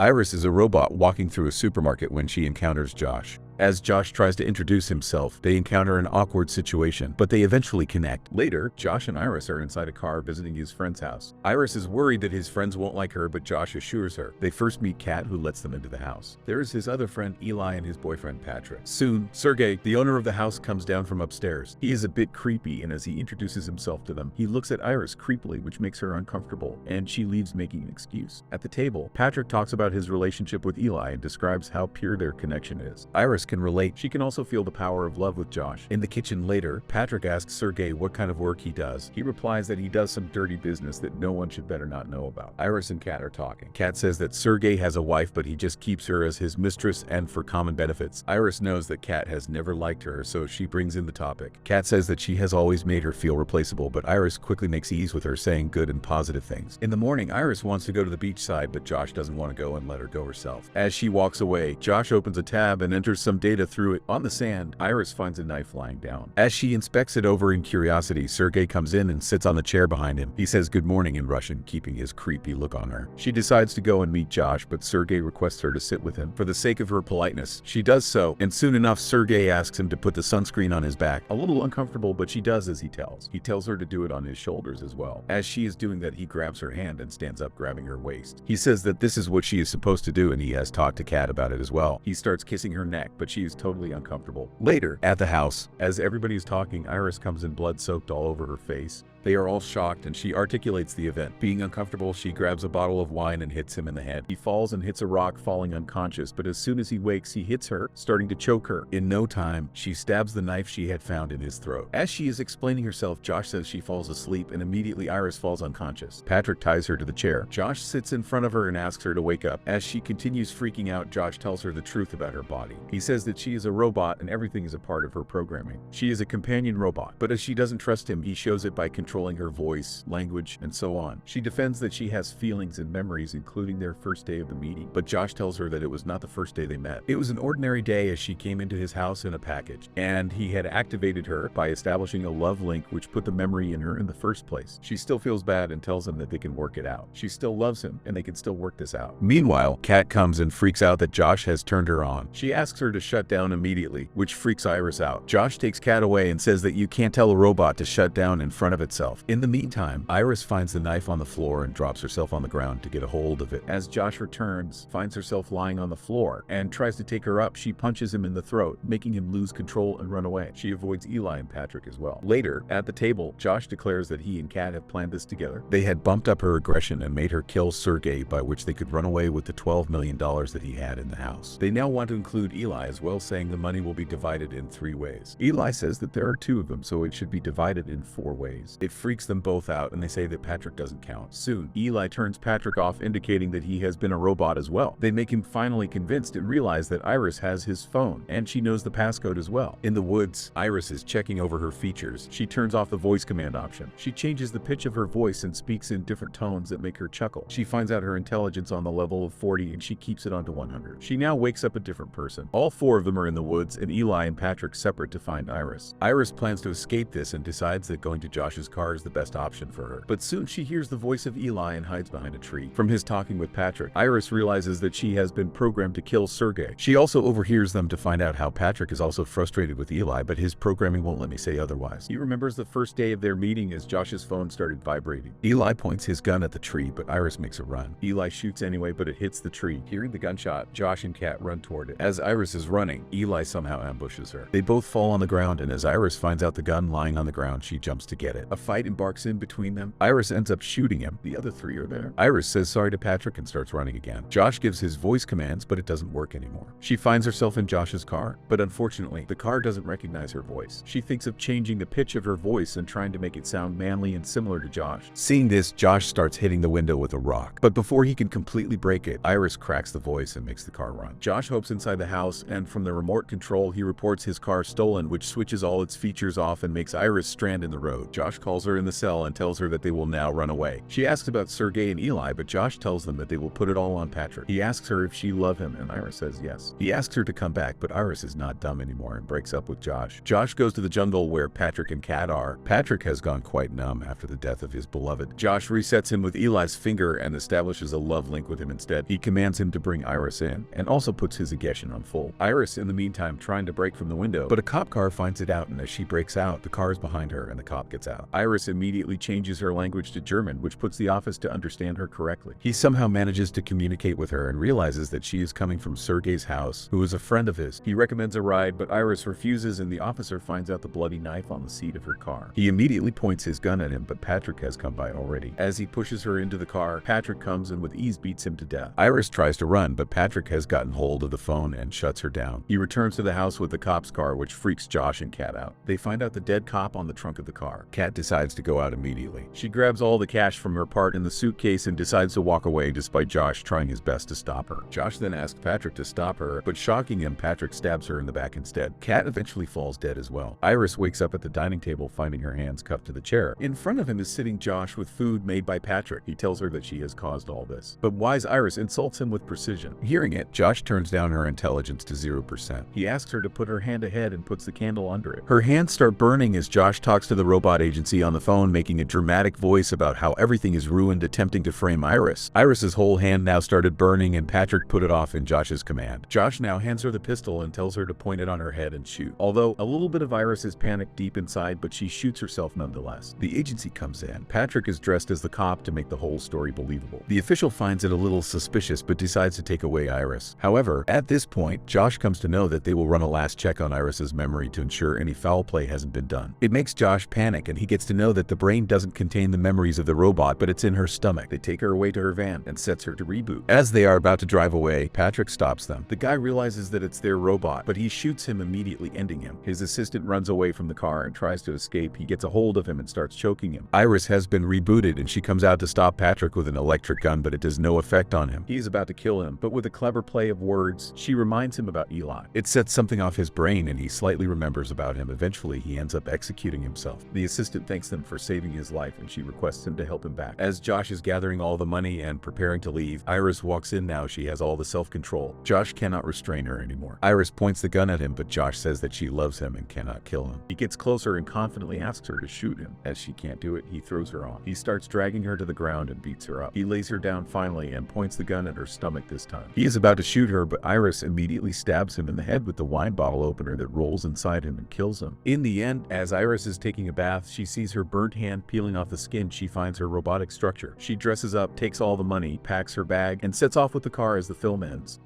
Iris is a robot walking through a supermarket when she encounters Josh. As Josh tries to introduce himself, they encounter an awkward situation, but they eventually connect. Later, Josh and Iris are inside a car visiting his friend's house. Iris is worried that his friends won't like her, but Josh assures her. They first meet Kat, who lets them into the house. There is his other friend Eli and his boyfriend Patrick. Soon, Sergey, the owner of the house, comes down from upstairs. He is a bit creepy, and as he introduces himself to them, he looks at Iris creepily, which makes her uncomfortable, and she leaves making an excuse. At the table, Patrick talks about his relationship with Eli and describes how pure their connection is. Iris can relate. She can also feel the power of love with Josh. In the kitchen later, Patrick asks Sergey what kind of work he does. He replies that he does some dirty business that no one should better not know about. Iris and Kat are talking. Kat says that Sergey has a wife, but he just keeps her as his mistress and for common benefits. Iris knows that Kat has never liked her, so she brings in the topic. Kat says that she has always made her feel replaceable, but Iris quickly makes ease with her, saying good and positive things. In the morning, Iris wants to go to the beach side, but Josh doesn't want to go and let her go herself. As she walks away, Josh opens a tab and enters some data through it. On the sand, Iris finds a knife lying down. As she inspects it over in curiosity, Sergey comes in and sits on the chair behind him. He says good morning in Russian, keeping his creepy look on her. She decides to go and meet Josh, but Sergey requests her to sit with him. For the sake of her politeness, she does so, and soon enough, Sergey asks him to put the sunscreen on his back. A little uncomfortable, but she does as he tells. He tells her to do it on his shoulders as well. As she is doing that, he grabs her hand and stands up, grabbing her waist. He says that this is what she is supposed to do, and he has talked to Kat about it as well. He starts kissing her neck, but she is totally uncomfortable. Later, at the house, as everybody is talking, Iris comes in blood-soaked all over her face. They are all shocked, and she articulates the event. Being uncomfortable, she grabs a bottle of wine and hits him in the head. He falls and hits a rock, falling unconscious, but as soon as he wakes, he hits her, starting to choke her. In no time, she stabs the knife she had found in his throat. As she is explaining herself, Josh says she falls asleep, and immediately Iris falls unconscious. Patrick ties her to the chair. Josh sits in front of her and asks her to wake up. As she continues freaking out, Josh tells her the truth about her body. He says that she is a robot and everything is a part of her programming. She is a companion robot, but as she doesn't trust him, he shows it by controlling her voice, language, and so on. She defends that she has feelings and memories, including their first day of the meeting, but Josh tells her that it was not the first day they met. It was an ordinary day as she came into his house in a package, and he had activated her by establishing a love link which put the memory in her in the first place. She still feels bad and tells him that they can work it out. She still loves him, and they can still work this out. Meanwhile, Kat comes and freaks out that Josh has turned her on. She asks her to shut down immediately, which freaks Iris out. Josh takes Kat away and says that you can't tell a robot to shut down in front of itself. In the meantime, Iris finds the knife on the floor and drops herself on the ground to get a hold of it. As Josh returns, finds herself lying on the floor and tries to take her up, she punches him in the throat, making him lose control and run away. She avoids Eli and Patrick as well. Later, at the table, Josh declares that he and Kat have planned this together. They had bumped up her aggression and made her kill Sergey, by which they could run away with the $12 million that he had in the house. They now want to include Eli as well, saying the money will be divided in 3 ways. Eli says that there are 2 of them, so it should be divided in 4 ways. It freaks them both out, and they say that Patrick doesn't count. Soon, Eli turns Patrick off, indicating that he has been a robot as well. They make him finally convinced and realize that Iris has his phone, and she knows the passcode as well. In the woods, Iris is checking over her features. She turns off the voice command option. She changes the pitch of her voice and speaks in different tones that make her chuckle. She finds out her intelligence on the level of 40, and she keeps it onto 100. She now wakes up a different person. All 4 of them are in the woods, and Eli and Patrick separate to find Iris. Iris plans to escape this and decides that going to Josh's car is the best option for her. But soon she hears the voice of Eli and hides behind a tree. From his talking with Patrick, Iris realizes that she has been programmed to kill Sergey. She also overhears them to find out how Patrick is also frustrated with Eli, but his programming won't let me say otherwise. He remembers the first day of their meeting as Josh's phone started vibrating. Eli points his gun at the tree, but Iris makes a run. Eli shoots anyway, but it hits the tree. Hearing the gunshot, Josh and Kat run toward it. As Iris is running, Eli somehow ambushes her. They both fall on the ground, and as Iris finds out the gun lying on the ground, she jumps to get it. A fight embarks in between them. Iris ends up shooting him. The other 3 are there. Iris says sorry to Patrick and starts running again. Josh gives his voice commands, but it doesn't work anymore. She finds herself in Josh's car, but unfortunately, the car doesn't recognize her voice. She thinks of changing the pitch of her voice and trying to make it sound manly and similar to Josh. Seeing this, Josh starts hitting the window with a rock, but before he can completely break it, Iris cracks the voice and makes the car run. Josh hopes inside the house, and from the remote control, he reports his car stolen, which switches all its features off and makes Iris strand in the road. Josh calls calls her in the cell and tells her that they will now run away. She asks about Sergey and Eli, but Josh tells them that they will put it all on Patrick. He asks her if she loves him, and Iris says yes. He asks her to come back, but Iris is not dumb anymore and breaks up with Josh. Josh goes to the jungle where Patrick and Kat are. Patrick has gone quite numb after the death of his beloved. Josh resets him with Eli's finger and establishes a love link with him instead. He commands him to bring Iris in, and also puts his aggression on full. Iris, in the meantime, trying to break from the window, but a cop car finds it out, and as she breaks out, the car is behind her and the cop gets out. Iris immediately changes her language to German, which puts the office to understand her correctly. He somehow manages to communicate with her and realizes that she is coming from Sergey's house, who is a friend of his. He recommends a ride, but Iris refuses, and the officer finds out the bloody knife on the seat of her car. He immediately points his gun at him, but Patrick has come by already. As he pushes her into the car, Patrick comes and with ease beats him to death. Iris tries to run, but Patrick has gotten hold of the phone and shuts her down. He returns to the house with the cop's car, which freaks Josh and Kat out. They find out the dead cop on the trunk of the car. Kat decides to go out immediately. She grabs all the cash from her part in the suitcase and decides to walk away despite Josh trying his best to stop her. Josh then asks Patrick to stop her, but shocking him, Patrick stabs her in the back instead. Kat eventually falls dead as well. Iris wakes up at the dining table, finding her hands cuffed to the chair. In front of him is sitting Josh with food made by Patrick. He tells her that she has caused all this. But wise Iris insults him with precision. Hearing it, Josh turns down her intelligence to 0%. He asks her to put her hand ahead and puts the candle under it. Her hands start burning as Josh talks to the robot agency on the phone, making a dramatic voice about how everything is ruined, attempting to frame Iris. Iris's whole hand now started burning, and Patrick put it off in Josh's command. Josh now hands her the pistol and tells her to point it on her head and shoot. Although a little bit of Iris is panicked deep inside, but she shoots herself nonetheless. The agency comes in. Patrick is dressed as the cop to make the whole story believable. The official finds it a little suspicious, but decides to take away Iris. However, at this point, Josh comes to know that they will run a last check on Iris's memory to ensure any foul play hasn't been done. It makes Josh panic, and he gets to know that the brain doesn't contain the memories of the robot, but it's in her stomach. They take her away to her van and sets her to reboot. As they are about to drive away, Patrick stops them. The guy realizes that it's their robot, but he shoots him, immediately ending him. His assistant runs away from the car and tries to escape. He gets a hold of him and starts choking him. Iris has been rebooted, and she comes out to stop Patrick with an electric gun, but it does no effect on him. He is about to kill him, but with a clever play of words, she reminds him about Eli. It sets something off his brain, and he slightly remembers about him. Eventually, he ends up executing himself. The assistant thanks them for saving his life, and she requests him to help him back. As Josh is gathering all the money and preparing to leave, Iris walks in. Now she has all the self-control. Josh cannot restrain her anymore. Iris points the gun at him, but Josh says that she loves him and cannot kill him. He gets closer and confidently asks her to shoot him. As she can't do it, he throws her off. He starts dragging her to the ground and beats her up. He lays her down finally and points the gun at her stomach this time. He is about to shoot her, but Iris immediately stabs him in the head with the wine bottle opener that rolls inside him and kills him. In the end, as Iris is taking a bath, she sees her burnt hand peeling off the skin. She finds her robotic structure. She dresses up, takes all the money, packs her bag, and sets off with the car as the film ends.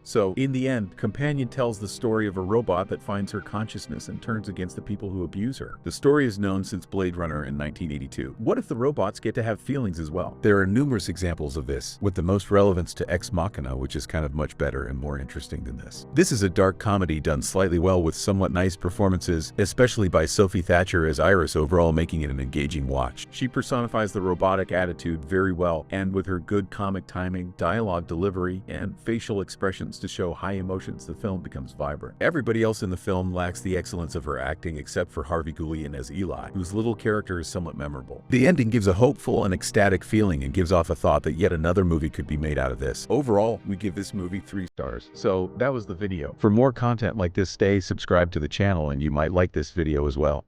So, in the end, Companion tells the story of a robot that finds her consciousness and turns against the people who abuse her. The story is known since Blade Runner in 1982. What if the robots get to have feelings as well? There are numerous examples of this, with the most relevance to Ex Machina, which is kind of much better and more interesting than this. This is a dark comedy done slightly well with somewhat nice performances, especially by Sophie Thatcher as Iris, overall making it an engaging watch. She personifies the robotic attitude very well, and with her good comic timing, dialogue delivery, and facial expressions to show high emotions, the film becomes vibrant. Everybody else in the film lacks the excellence of her acting except for Harvey Guillen as Eli, whose little character is somewhat memorable. The ending gives a hopeful and ecstatic feeling and gives off a thought that yet another movie could be made out of this. Overall, we give this movie 3 stars. So that was the video. For more content like this, stay subscribed to the channel and you might like this video as well.